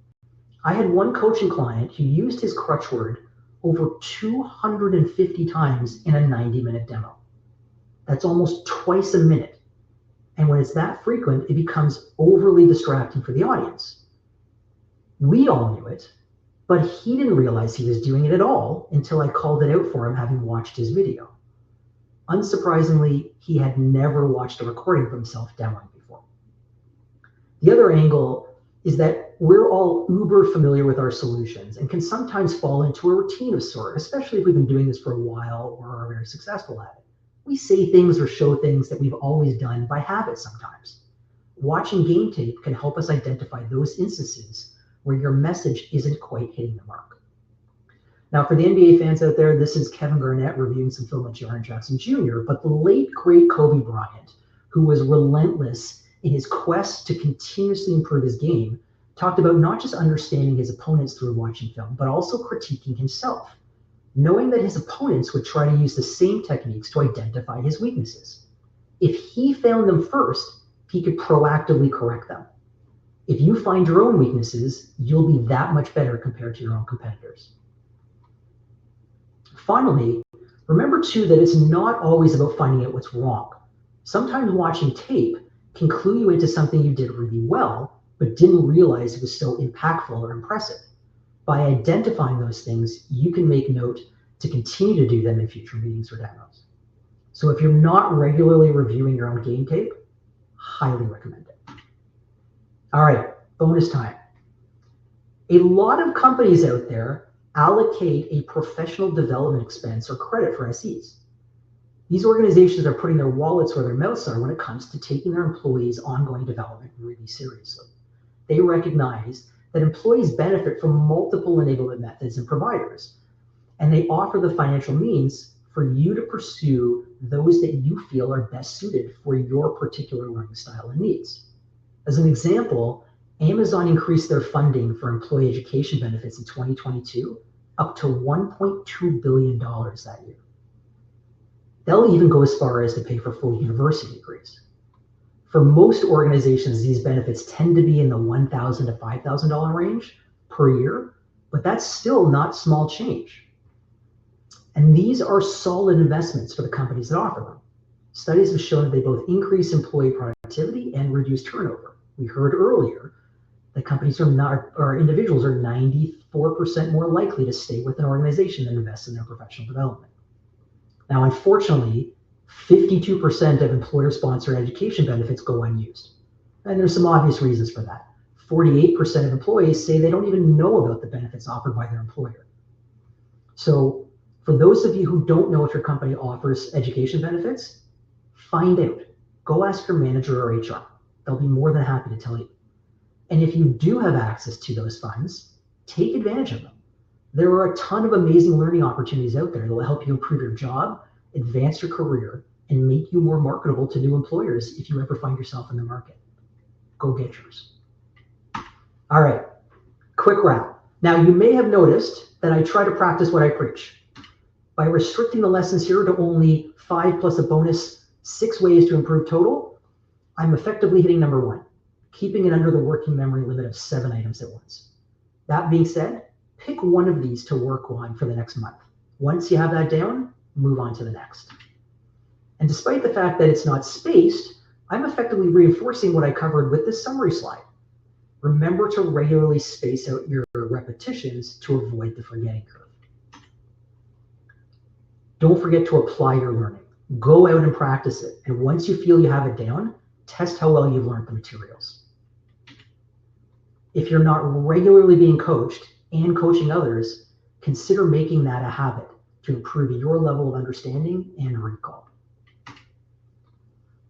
I had one coaching client who used his crutch word over 250 times in a 90-minute demo. That's almost twice a minute. And when it's that frequent, it becomes overly distracting for the audience. We all knew it, But he didn't realize he was doing it at all until I called it out for him, having watched his video. Unsurprisingly, he had never watched a recording of himself demoing before. The other angle is that we're all uber familiar with our solutions and can sometimes fall into a routine of sort, especially if we've been doing this for a while or are very successful at it. We say things or show things that we've always done by habit sometimes. Watching game tape can help us identify those instances where your message isn't quite hitting the mark. Now, for the NBA fans out there, this is Kevin Garnett reviewing some film with Jaren Jackson Jr., but the late, great Kobe Bryant, who was relentless in his quest to continuously improve his game, talked about not just understanding his opponents through watching film, but also critiquing himself, knowing that his opponents would try to use the same techniques to identify his weaknesses. If he found them first, he could proactively correct them. If you find your own weaknesses, you'll be that much better compared to your own competitors. Finally, remember too that it's not always about finding out what's wrong. Sometimes watching tape can clue you into something you did really well, but didn't realize it was so impactful or impressive. By identifying those things, you can make note to continue to do them in future meetings or demos. So if you're not regularly reviewing your own game tape, highly recommend it. All right, bonus time. A lot of companies out there allocate a professional development expense or credit for SEs. These organizations are putting their wallets where their mouths are when it comes to taking their employees' ongoing development really seriously. They recognize that employees benefit from multiple enablement methods and providers, and they offer the financial means for you to pursue those that you feel are best suited for your particular learning style and needs. As an example, Amazon increased their funding for employee education benefits in 2022 up to $1.2 billion that year. They'll even go as far as to pay for full university degrees. For most organizations, these benefits tend to be in the $1,000 to $5,000 range per year, but that's still not small change. And these are solid investments for the companies that offer them. Studies have shown that they both increase employee productivity and reduce turnover. We heard earlier that companies or individuals are 94% more likely to stay with an organization than invest in their professional development. Now, unfortunately, 52% of employer-sponsored education benefits go unused. And there's some obvious reasons for that. 48% of employees say they don't even know about the benefits offered by their employer. So for those of you who don't know if your company offers education benefits, find out. Go ask your manager or HR. They'll be more than happy to tell you. And if you do have access to those funds, take advantage of them. There are a ton of amazing learning opportunities out there that will help you improve your job, advance your career, and make you more marketable to new employers if you ever find yourself in the market. Go get yours. All right, quick wrap. Now, you may have noticed that I try to practice what I preach. By restricting the lessons here to only 5 plus a bonus 6 ways to improve total, I'm effectively hitting number 1, keeping it under the working memory limit of 7 items at once. That being said, pick one of these to work on for the next month. Once you have that down, move on to the next. And despite the fact that it's not spaced, I'm effectively reinforcing what I covered with this summary slide. Remember to regularly space out your repetitions to avoid the forgetting curve. Don't forget to apply your learning. Go out and practice it. And once you feel you have it down, test how well you've learned the materials. If you're not regularly being coached and coaching others, consider making that a habit to improve your level of understanding and recall.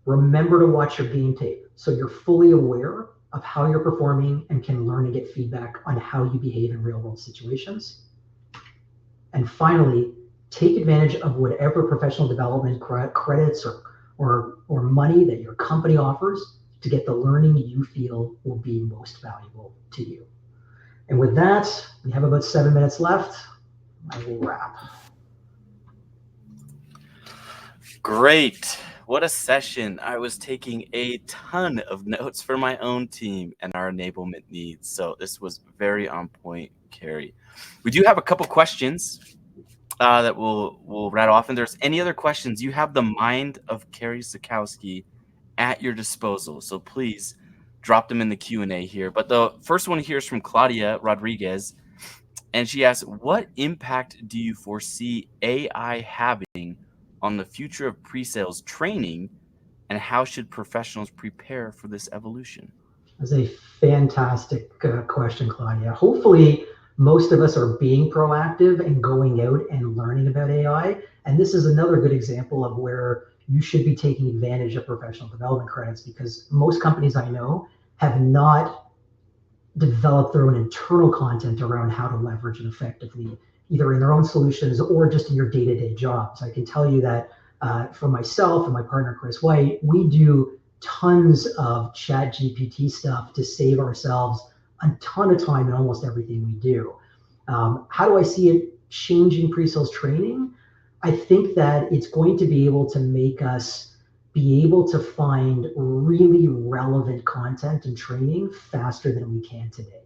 Remember to watch your game tape so you're fully aware of how you're performing and can learn and get feedback on how you behave in real world situations. And finally, take advantage of whatever professional development credits or money that your company offers to get the learning you feel will be most valuable to you. And with that, we have about 7 minutes left. I will wrap. Great. What a session. I was taking a ton of notes for my own team and our enablement needs. So this was very on point, Carrie. We do have a couple questions that we'll rattle off. And there's any other questions, you have the mind of Carrie Sikowski at your disposal. So please drop them in the Q&A here. But the first one here is from Claudia Rodriguez. And she asks, what impact do you foresee AI having on the future of pre-sales training, and how should professionals prepare for this evolution? That's a fantastic question, Claudia. Hopefully, most of us are being proactive and going out and learning about AI. And this is another good example of where you should be taking advantage of professional development credits, because most companies I know have not develop their own internal content around how to leverage it effectively, either in their own solutions or just in your day-to-day jobs. I can tell you that for myself and my partner, Chris White, we do tons of chat GPT stuff to save ourselves a ton of time in almost everything we do. How do I see it changing pre-sales training? I think that it's going to be able to make us be able to find really relevant content and training faster than we can today.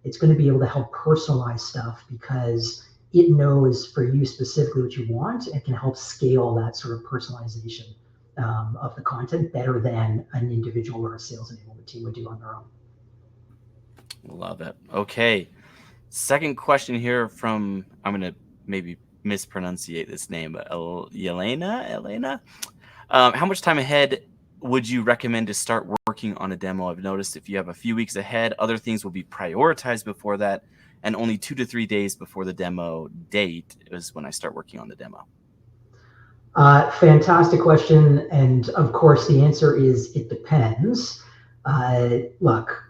It's going to be able to help personalize stuff because it knows for you specifically what you want and can help scale that sort of personalization of the content better than an individual or a sales enablement team would do on their own. Love it. Okay. Second question here from, I'm going to maybe mispronunciate this name, but Elena? How much time ahead would you recommend to start working on a demo? I've noticed if you have a few weeks ahead, other things will be prioritized before that, and only 2 to 3 days before the demo date is when I start working on the demo. Fantastic question. And of course, the answer is it depends. Look,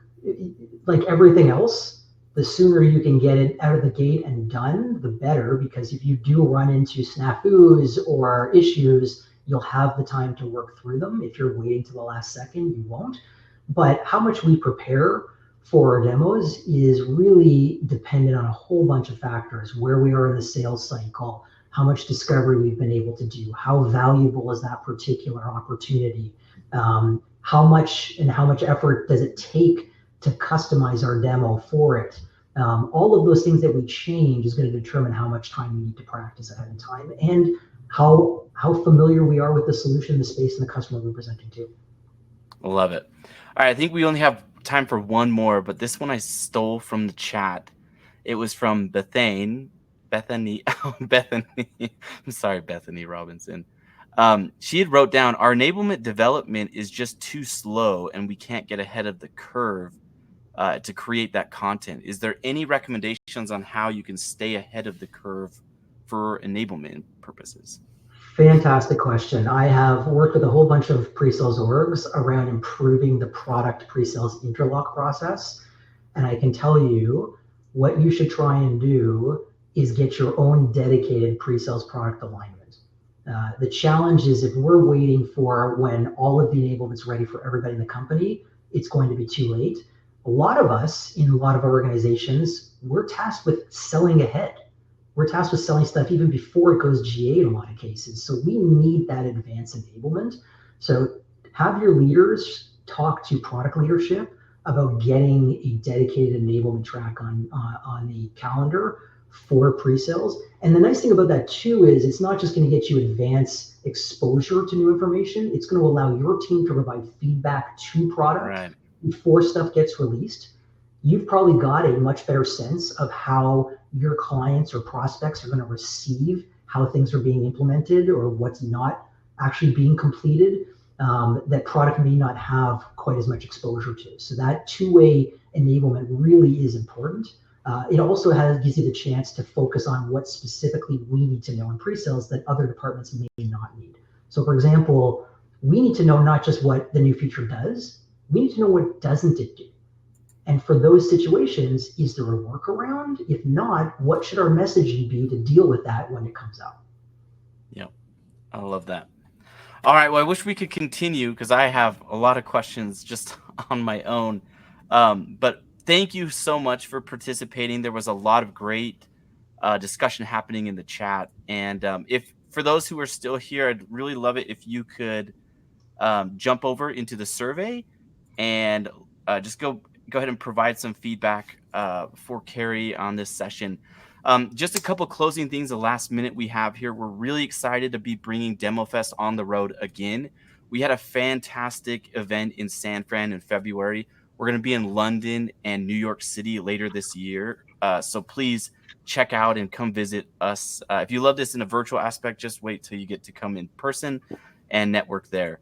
like everything else, the sooner you can get it out of the gate and done, the better, because if you do run into snafus or issues, you'll have the time to work through them. If you're waiting to the last second, you won't. But how much we prepare for our demos is really dependent on a whole bunch of factors: where we are in the sales cycle, how much discovery we've been able to do, how valuable is that particular opportunity, how much effort does it take to customize our demo for it. All of those things that we change is going to determine how much time we need to practice ahead of time, and how familiar we are with the solution, the space, and the customer we're presenting to. Love it. All right, I think we only have time for one more, but this one I stole from the chat. It was from Bethany. Bethany. I'm sorry, Bethany Robinson. She had wrote down, our enablement development is just too slow and we can't get ahead of the curve to create that content. Is there any recommendations on how you can stay ahead of the curve for enablement purposes? Fantastic question. I have worked with a whole bunch of pre-sales orgs around improving the product pre-sales interlock process. And I can tell you what you should try and do is get your own dedicated pre-sales product alignment. The challenge is if we're waiting for when all of the enablement's ready for everybody in the company, it's going to be too late. A lot of us in a lot of our organizations, we're tasked with selling ahead. We're tasked with selling stuff even before it goes GA in a lot of cases. So we need that advanced enablement. So have your leaders talk to product leadership about getting a dedicated enablement track on the calendar for pre-sales. And the nice thing about that too is it's not just going to get you advanced exposure to new information. It's going to allow your team to provide feedback to product before stuff gets released. You've probably got a much better sense of how your clients or prospects are going to receive how things are being implemented or what's not actually being completed, that product may not have quite as much exposure to. So that two-way enablement really is important. It also gives you the chance to focus on what specifically we need to know in pre-sales that other departments may not need. So for example, we need to know not just what the new feature does, we need to know what doesn't it do. And for those situations, is there a workaround? If not, what should our messaging be to deal with that when it comes out? Yep, I love that. All right, well, I wish we could continue because I have a lot of questions just on my own. But thank you so much for participating. There was a lot of great discussion happening in the chat. And if for those who are still here, I'd really love it if you could jump over into the survey and just go ahead and provide some feedback for Carrie on this session. Just a couple closing things the last minute we have here. We're really excited to be bringing DemoFest on the road again. We had a fantastic event in San Fran in February. We're going to be in London and New York City later this year. So please check out and come visit us. If you love this in a virtual aspect, just wait till you get to come in person and network there.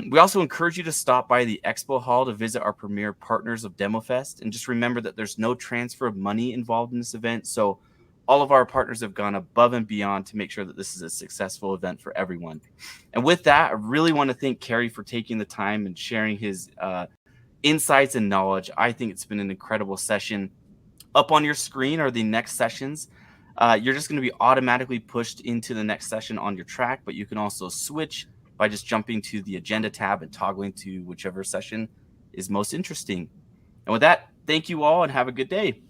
We also encourage you to stop by the expo hall to visit our premier partners of DemoFest. And just remember that there's no transfer of money involved in this event. So all of our partners have gone above and beyond to make sure that this is a successful event for everyone. And with that, I really want to thank Kerry for taking the time and sharing his insights and knowledge. I think it's been an incredible session. Up on your screen are the next sessions. You're just going to be automatically pushed into the next session on your track, but you can also switch by just jumping to the agenda tab and toggling to whichever session is most interesting. And with that, thank you all and have a good day.